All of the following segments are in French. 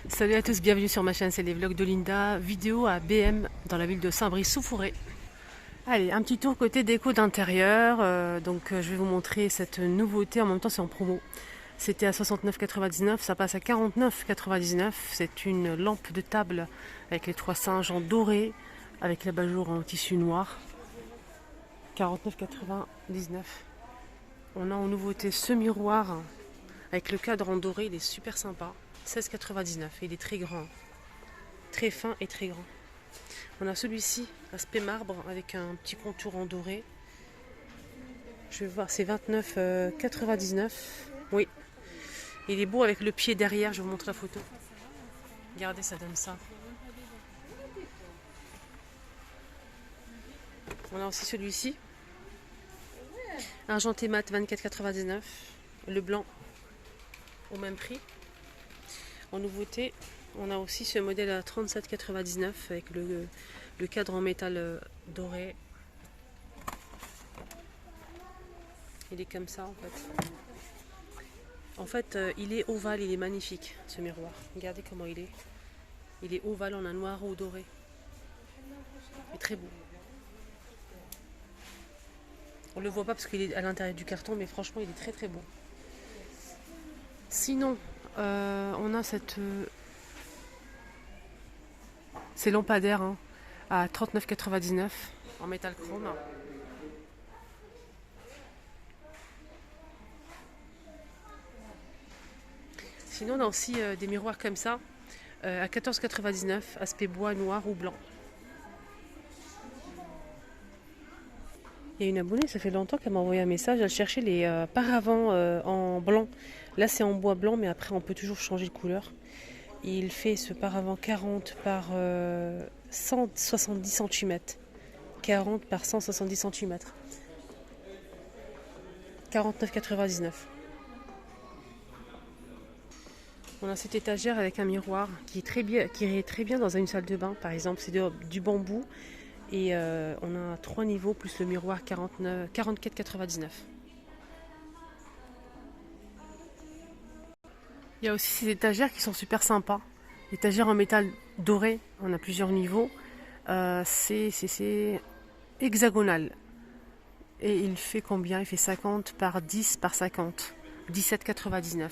Salut à tous, bienvenue sur ma chaîne, c'est les vlogs de Linda, vidéo à BM dans la ville de Saint-Brice-sous-Fourré. Allez, un petit tour côté déco d'intérieur, je vais vous montrer cette nouveauté, en même temps c'est en promo. C'était à 69,99, ça passe à 49,99, c'est une lampe de table avec les trois singes en doré, avec l'abat-jour en tissu noir. 49,99. On a en nouveauté ce miroir avec le cadre en doré, il est super sympa. 16,99, il est très grand, très fin et très grand. On a celui-ci, aspect marbre, avec un petit contour en doré. Je vais voir, c'est 29,99. Oui, il est beau avec le pied derrière, je vous montre la photo. Regardez, ça donne ça. On a aussi celui-ci, argenté mat, 24,99. Le blanc, au même prix. En nouveauté, on a aussi ce modèle à 37,99 avec le cadre en métal doré. Il est comme ça en fait. En fait, il est ovale, il est magnifique ce miroir. Regardez comment il est. Il est ovale en un noir ou doré. Il est très beau. On le voit pas parce qu'il est à l'intérieur du carton, mais franchement, il est très très beau. Sinon, on a ces lampadaires à 39,99 en métal chrome. Sinon, on a aussi des miroirs comme ça à 14,99, aspect bois, noir ou blanc. Il y a une abonnée, ça fait longtemps qu'elle m'a envoyé un message. Elle cherchait les paravents en blanc. Là, c'est en bois blanc, mais après, on peut toujours changer de couleur. Il fait ce paravent 40 par 170 cm. 40 par 170 cm. 49,99. On a cette étagère avec un miroir qui est très bien dans une salle de bain, par exemple. C'est du bambou. Et on a 3 niveaux plus le miroir 44,99. Il y a aussi ces étagères qui sont super sympas. Étagères en métal doré, on a plusieurs niveaux. C'est hexagonal. Et il fait combien? Il fait 50 par 10 par 50. 17,99.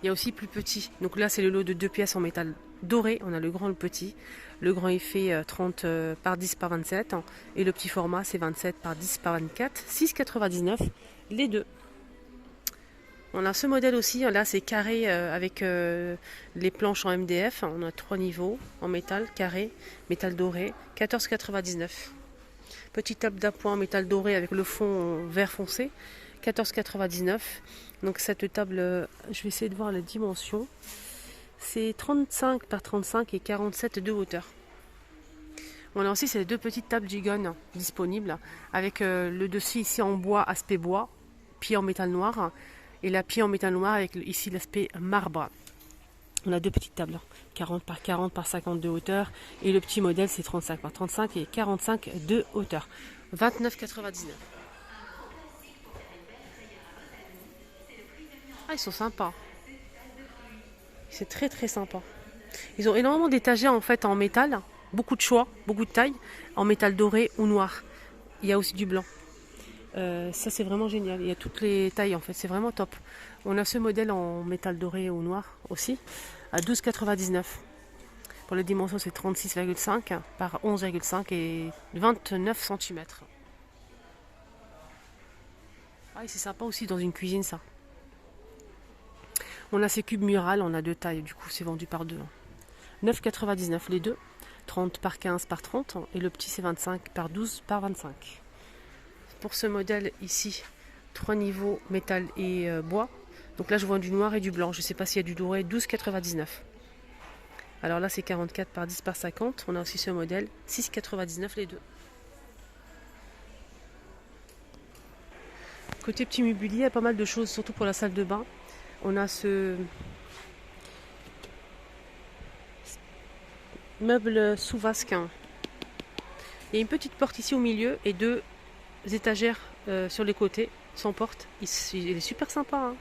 Il y a aussi plus petit. Donc là, c'est le lot de 2 pièces en métal doré. On a le grand et le petit. Le grand, il fait 30 par 10 par 27. Et le petit format, c'est 27 par 10 par 24. 6,99 les deux. On a ce modèle aussi. Là, c'est carré avec les planches en MDF. On a 3 niveaux en métal, carré, métal doré. 14,99. Petite table d'appoint en métal doré avec le fond vert foncé. 14,99. Donc cette table, je vais essayer de voir la dimension. C'est 35 par 35 et 47 de hauteur. On a aussi ces deux petites tables Gigon disponibles avec le dessus ici en bois, aspect bois, pied en métal noir et la pied en métal noir avec ici l'aspect marbre. On a deux petites tables, 40 par 40 par 50 de hauteur et le petit modèle c'est 35 par 35 et 45 de hauteur. 29,99. Ah, ils sont sympas. C'est très très sympa. Ils ont énormément d'étagères en fait en métal, beaucoup de choix, beaucoup de tailles, en métal doré ou noir. Il y a aussi du blanc. Ça c'est vraiment génial. Il y a toutes les tailles en fait, c'est vraiment top. On a ce modèle en métal doré ou noir aussi, à 12,99. Pour les dimensions c'est 36,5 par 11,5 et 29 cm. Ah, c'est sympa aussi dans une cuisine ça. On a ces cubes murales, on a deux tailles, du coup c'est vendu par deux. 9,99 les deux, 30 par 15 par 30 et le petit c'est 25 par 12 par 25. Pour ce modèle ici, 3 niveaux métal et bois. Donc là je vois du noir et du blanc, je ne sais pas s'il y a du doré, 12,99. Alors là c'est 44 par 10 par 50, on a aussi ce modèle, 6,99 les deux. Côté petit mobilier, il y a pas mal de choses, surtout pour la salle de bain. On a ce meuble sous vasque. Il y a une petite porte ici au milieu et deux étagères sur les côtés, sans porte. Il est super sympa.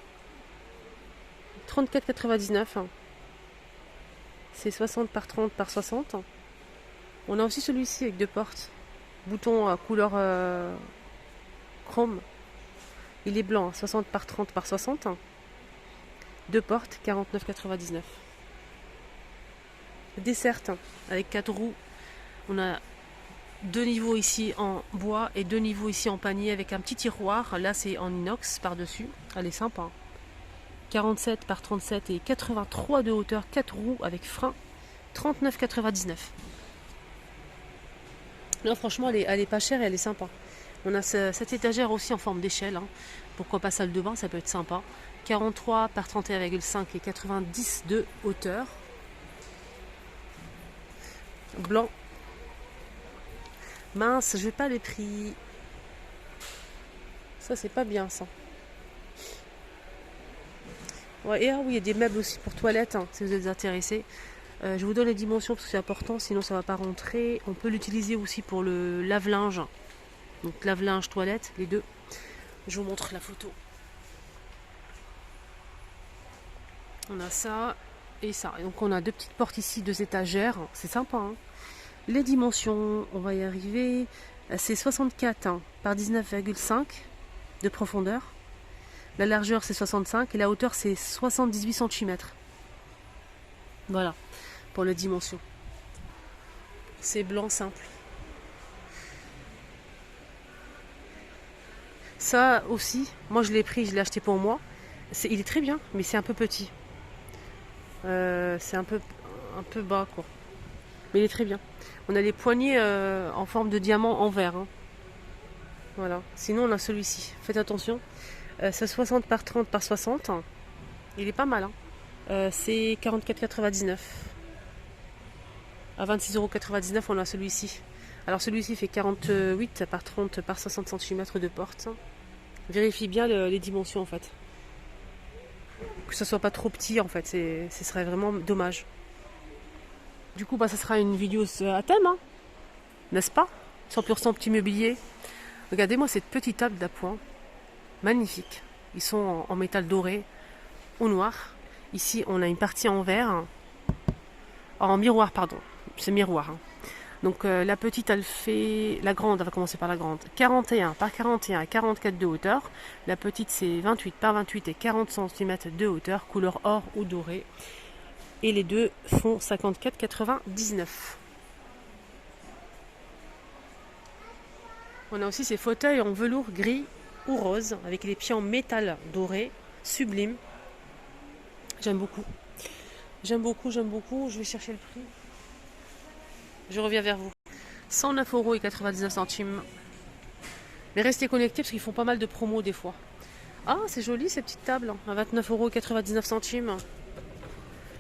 34,99. c'est 60 par 30 par 60. On a aussi celui-ci avec deux portes. Bouton couleur chrome. Il est blanc, 60 par 30 par 60. Deux portes, 49,99. Dessert avec 4 roues. On a deux niveaux ici en bois et deux niveaux ici en panier avec un petit tiroir. Là c'est en inox par-dessus. Elle est sympa. 47 par 37 et 83 de hauteur, 4 roues avec frein. 39,99. Non, franchement, elle est pas chère et elle est sympa. On a cette étagère aussi en forme d'échelle. Hein. Pourquoi pas salle de bain, ça peut être sympa. 43 par 31,5 et 90 de hauteur. Blanc. Mince, je vais pas les prix. Ça, c'est pas bien, ça. Ouais, et ah oui, il y a des meubles aussi pour toilettes, hein, si vous êtes intéressés. Je vous donne les dimensions parce que c'est important, sinon ça va pas rentrer. On peut l'utiliser aussi pour le lave-linge. Donc lave-linge, toilette, les deux. Je vous montre la photo. On a ça et ça. Et donc on a deux petites portes ici, deux étagères. C'est sympa. Hein. Les dimensions, on va y arriver. C'est 64 hein, par 19,5 de profondeur. La largeur c'est 65 et la hauteur c'est 78 cm. Voilà, pour les dimensions. C'est blanc simple. Ça aussi, moi je l'ai pris, je l'ai acheté pour moi. Il est très bien, mais c'est un peu petit. C'est un peu bas quoi. Mais il est très bien. On a les poignées en forme de diamant en verre. Hein. Voilà. Sinon on a celui-ci. Faites attention. C'est 60 par 30 par 60. Il est pas mal. Hein. C'est 44,99. À 26,99 € on a celui-ci. Alors celui-ci fait 48 par 30 par 60 cm de porte. Vérifie bien les dimensions en fait. Que ce soit pas trop petit en fait. Ce serait vraiment dommage. Du coup, ça sera une vidéo à thème, hein, n'est-ce pas? 100% petit mobilier. Regardez-moi cette petite table d'appoint. Magnifique. Ils sont en métal doré ou noir. Ici, on a une partie en verre. En miroir, pardon. C'est miroir. Hein. Donc, la petite, elle fait... La grande, on va commencer par la grande. 41 par 41 et 44 de hauteur. La petite, c'est 28 par 28 et 40 cm de hauteur. Couleur or ou doré. Et les deux font 54,99. On a aussi ces fauteuils en velours gris ou rose avec les pieds en métal doré, sublime. J'aime beaucoup. J'aime beaucoup, j'aime beaucoup. Je vais chercher le prix. Je reviens vers vous. 109,99 €. Mais restez connectés parce qu'ils font pas mal de promos des fois. Ah, c'est joli ces petites tables. À 29,99 €.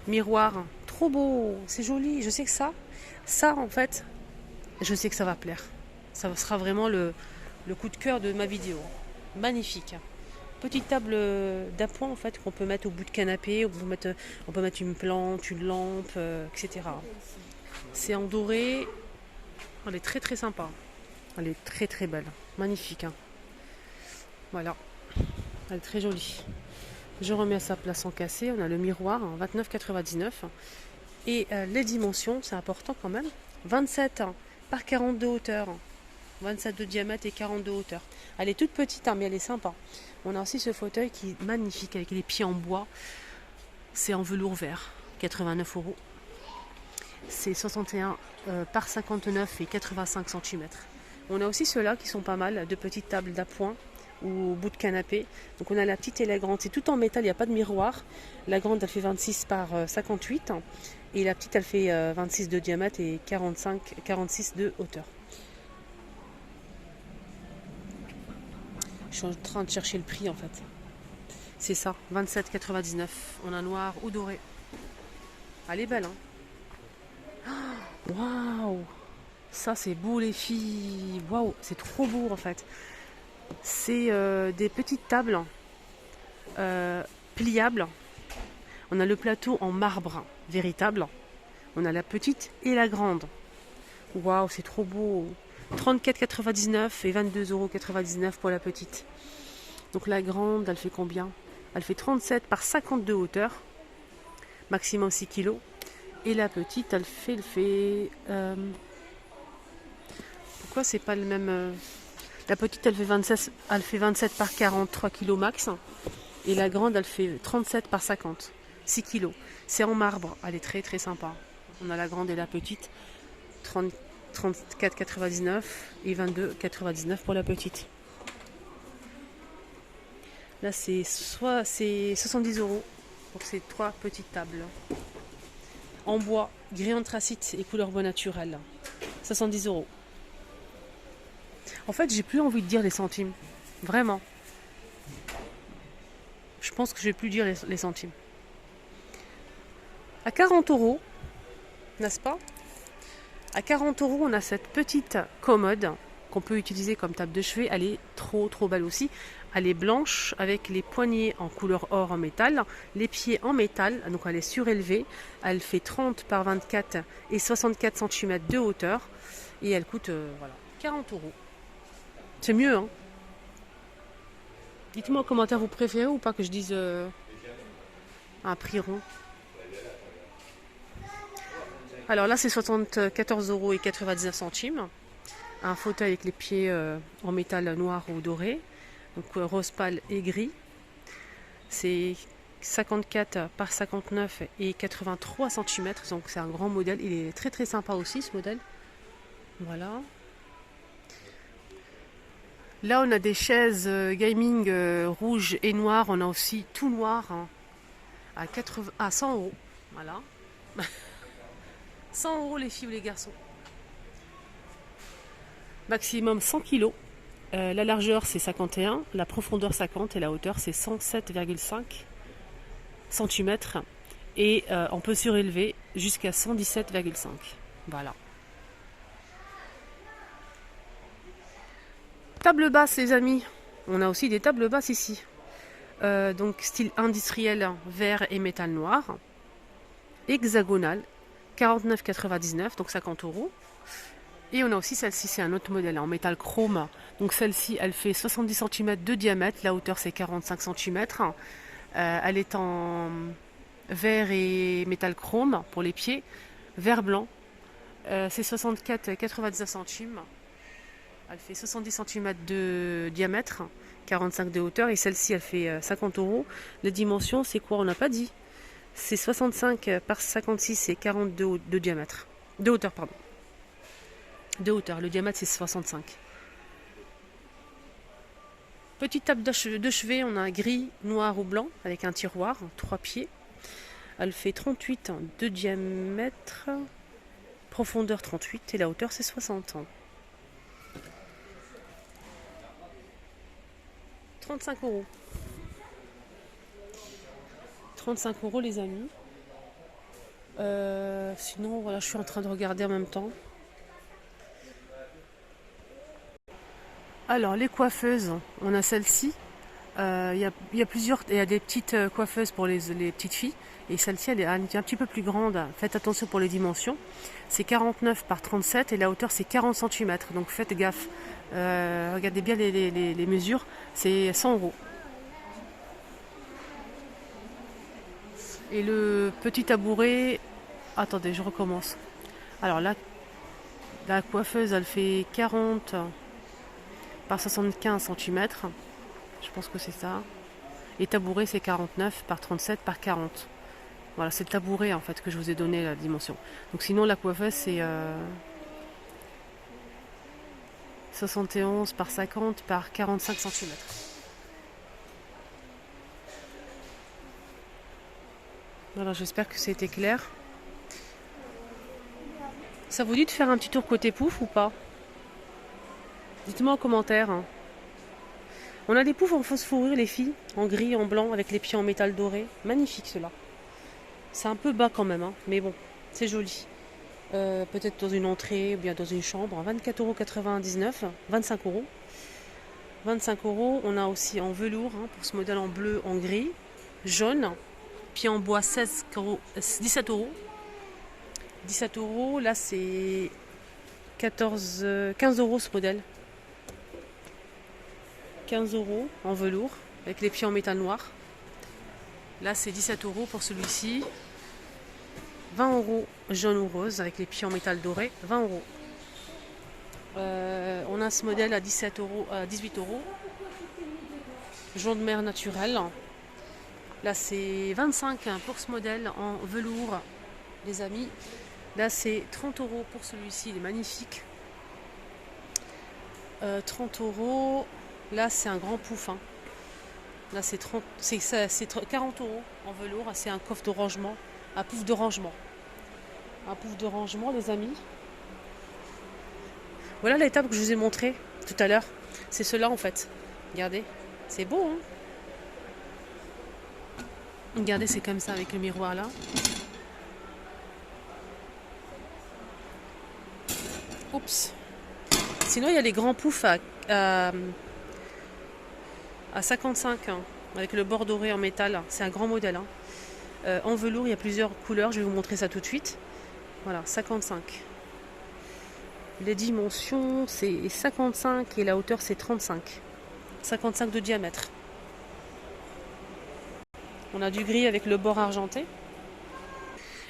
Miroir, trop beau, c'est joli. Je sais que ça en fait, je sais que ça va plaire. Ça sera vraiment le coup de cœur de ma vidéo. Magnifique. Petite table d'appoint en fait qu'on peut mettre au bout de canapé. On peut mettre une plante, une lampe, etc. C'est en doré. Elle est très très sympa. Elle est très très belle. Magnifique. Hein. Voilà. Elle est très jolie. Je remets à sa place sans casser. On a le miroir, 29,99 €. Et les dimensions, c'est important quand même. 27 par 40 de hauteur. 27 de diamètre et 40 de hauteur. Elle est toute petite, hein, mais elle est sympa. On a aussi ce fauteuil qui est magnifique avec les pieds en bois. C'est en velours vert. 89 €. C'est 61 par 59 et 85 cm. On a aussi ceux-là qui sont pas mal, de petites tables d'appoint ou au bout de canapé. Donc on a la petite et la grande. C'est tout en métal, il n'y a pas de miroir. La grande, elle fait 26 par 58. Et la petite, elle fait 26 de diamètre et 46 de hauteur. Je suis en train de chercher le prix en fait. C'est ça, 27,99 €. On a noir ou doré. Elle est belle, hein. Waouh! Ça, c'est beau les filles. Waouh, c'est trop beau en fait. C'est des petites tables pliables. On a le plateau en marbre véritable. On a la petite et la grande. Waouh, c'est trop beau. 34,99 € et 22,99 € pour la petite. Donc la grande, elle fait combien? Elle fait 37 par 50 de hauteur. Maximum 6 kg. Et la petite, pourquoi c'est pas le même La petite, elle fait 27 par 40, 3 kg max. Et la grande, elle fait 37 par 50, 6 kg. C'est en marbre, elle est très très sympa. On a la grande et la petite, 34,99 et 22,99 pour la petite. Là, c'est 70 € pour ces 3 petites tables. En bois, gris anthracite et couleur bois naturel. 70 €. En fait, j'ai plus envie de dire les centimes. Vraiment. Je pense que je vais plus dire les centimes. À 40 €, n'est-ce pas? À 40 €, on a cette petite commode qu'on peut utiliser comme table de chevet. Elle est trop belle aussi. Elle est blanche avec les poignées en couleur or en métal, les pieds en métal, donc elle est surélevée. Elle fait 30 par 24 et 64 cm de hauteur. Et elle coûte voilà, 40 €. C'est mieux, hein? Dites-moi en commentaire, vous préférez ou pas que je dise un prix rond. Alors là, c'est 74,99 €. Un fauteuil avec les pieds en métal noir ou doré. Donc rose pâle et gris. C'est 54 par 59 et 83 cm. Donc c'est un grand modèle. Il est très très sympa aussi, ce modèle. Voilà. Là, on a des chaises gaming rouges et noires. On a aussi tout noir hein, à 100 €. Voilà. 100 € les filles ou les garçons. Maximum 100 kg. La largeur c'est 51, la profondeur 50 et la hauteur c'est 107,5 cm. Et on peut surélever jusqu'à 117,5. Voilà. Table basse les amis. On a aussi des tables basses ici. Donc style industriel, vert et métal noir. Hexagonal. 49,99, donc 50 €. Et on a aussi celle-ci, c'est un autre modèle en métal chrome. Donc celle-ci, elle fait 70 cm de diamètre, la hauteur c'est 45 cm. Elle est en vert et métal chrome pour les pieds, vert blanc. C'est 64,99 centimes. Elle fait 70 cm de diamètre, 45 de hauteur. Et celle-ci, elle fait 50 €. Les dimensions, c'est quoi? On n'a pas dit. C'est 65 par 56 et 42 de diamètre. De hauteur, pardon. De hauteur. Le diamètre, c'est 65. Petite table de chevet, on a gris, noir ou blanc avec un tiroir, 3 pieds. Elle fait 38 de diamètre, profondeur 38 et la hauteur, c'est 60. 35 €. 35 € les amis. Sinon, voilà, je suis en train de regarder en même temps. Alors, les coiffeuses, on a celle-ci. Il y a plusieurs, il y a des petites coiffeuses pour les petites filles. Et celle-ci, elle est un petit peu plus grande. Faites attention pour les dimensions. C'est 49 par 37 et la hauteur, c'est 40 cm. Donc, faites gaffe. Regardez bien les mesures. C'est 100 €. Et le petit tabouret, attendez, je recommence. Alors là, la coiffeuse, elle fait 40 par 75 cm. Je pense que c'est ça. Et tabouret, c'est 49 par 37 par 40. Voilà, c'est le tabouret en fait que je vous ai donné la dimension. Donc sinon, la coiffeuse, c'est 71 par 50 par 45 cm. Voilà, j'espère que c'était clair. Ça vous dit de faire un petit tour côté pouf ou pas? Dites-moi en commentaire. On a des poufs en fausse fourrure les filles, en gris, en blanc, avec les pieds en métal doré. Magnifique ceux-là. C'est un peu bas quand même, hein, mais bon, c'est joli. Peut-être dans une entrée ou bien dans une chambre. 24,99 €, 25 €. 25 €. On a aussi en velours, hein, pour ce modèle en bleu, en gris, jaune. Pied en bois 17 €. 17 €. Là, c'est 15 € ce modèle. 15 € en velours avec les pieds en métal noir. Là, c'est 17 € pour celui-ci. 20 € jaune ou rose avec les pieds en métal doré, 20 €. On a ce modèle à 17 €, à 18 €. Jaune de mer naturel. Là c'est 25 pour ce modèle en velours, les amis. Là c'est 30 € pour celui-ci, il est magnifique. 30 €. Là c'est un grand pouf. Hein. Là c'est 40 € en velours. C'est un coffre de rangement, un pouf de rangement. Un pouf de rangement, les amis. Voilà l'étape que je vous ai montré tout à l'heure. C'est cela en fait. Regardez, c'est beau, hein. Regardez, c'est comme ça avec le miroir là. Oups. Sinon, il y a les grands poufs à 55 hein, avec le bord doré en métal. C'est un grand modèle. Hein. En velours, il y a plusieurs couleurs. Je vais vous montrer ça tout de suite. Voilà, 55. Les dimensions, c'est 55 et la hauteur, c'est 35. 55 de diamètre. On a du gris avec le bord argenté.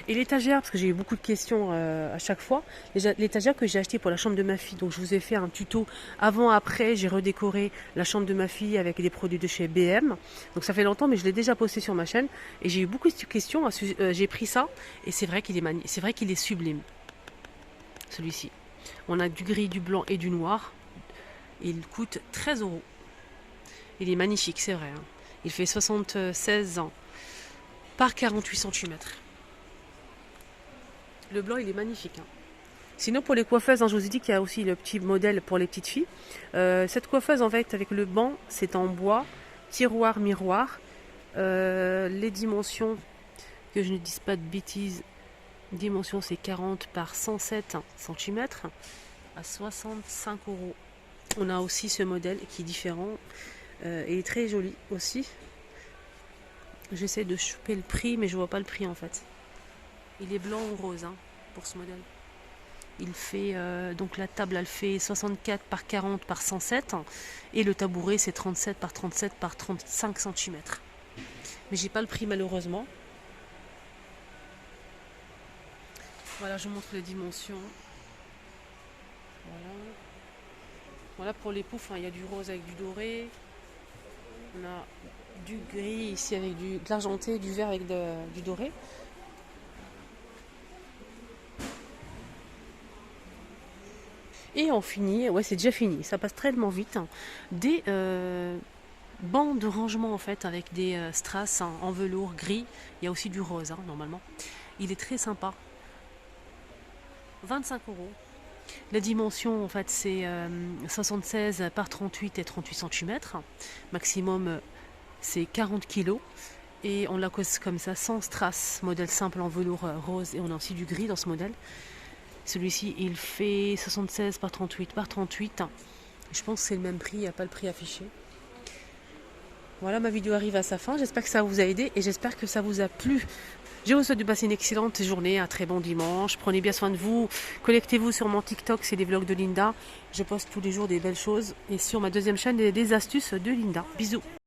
Et l'étagère, parce que j'ai eu beaucoup de questions à chaque fois, l'étagère que j'ai achetée pour la chambre de ma fille, donc je vous ai fait un tuto avant-après, j'ai redécoré la chambre de ma fille avec des produits de chez BM. Donc ça fait longtemps, mais je l'ai déjà posté sur ma chaîne. Et j'ai eu beaucoup de questions, j'ai pris ça, et c'est vrai qu'il est sublime, celui-ci. On a du gris, du blanc et du noir. Il coûte 13 €. Il est magnifique, c'est vrai. Hein. Il fait 76 ans par 48 cm. Le blanc, il est magnifique. Hein. Sinon, pour les coiffeuses, hein, je vous ai dit qu'il y a aussi le petit modèle pour les petites filles. Cette coiffeuse, en fait, avec le banc, c'est en bois, tiroir, miroir. Les dimensions, que je ne dise pas de bêtises, dimension c'est 40 par 107 cm à 65 €. On a aussi ce modèle qui est différent. Il est très joli aussi. J'essaie de choper le prix, mais je vois pas le prix en fait. Il est blanc ou rose hein, pour ce modèle. Il fait donc la table elle fait 64 par 40 par 107 et le tabouret c'est 37 par 37 par 35 cm. Mais j'ai pas le prix malheureusement. Voilà, je vous montre les dimensions. Voilà. Voilà pour les poufs, hein, il y a du rose avec du doré. On a du gris ici avec de l'argenté, du vert avec du doré. Et on finit, ouais c'est déjà fini, ça passe tellement vite. Hein. Des bancs de rangement en fait avec des strass hein, en velours gris. Il y a aussi du rose hein, normalement. Il est très sympa. 25 €. La dimension en fait c'est 76 par 38 et 38 cm. Maximum c'est 40 kg. Et on la cause comme ça sans strass, modèle simple en velours rose et on a aussi du gris dans ce modèle. Celui-ci il fait 76 par 38 par 38. Je pense que c'est le même prix, il n'y a pas le prix affiché. Voilà, ma vidéo arrive à sa fin. J'espère que ça vous a aidé et j'espère que ça vous a plu. Je vous souhaite de passer une excellente journée, un très bon dimanche. Prenez bien soin de vous. Connectez-vous sur mon TikTok, c'est les vlogs de Linda. Je poste tous les jours des belles choses. Et sur ma deuxième chaîne, des astuces de Linda. Bisous.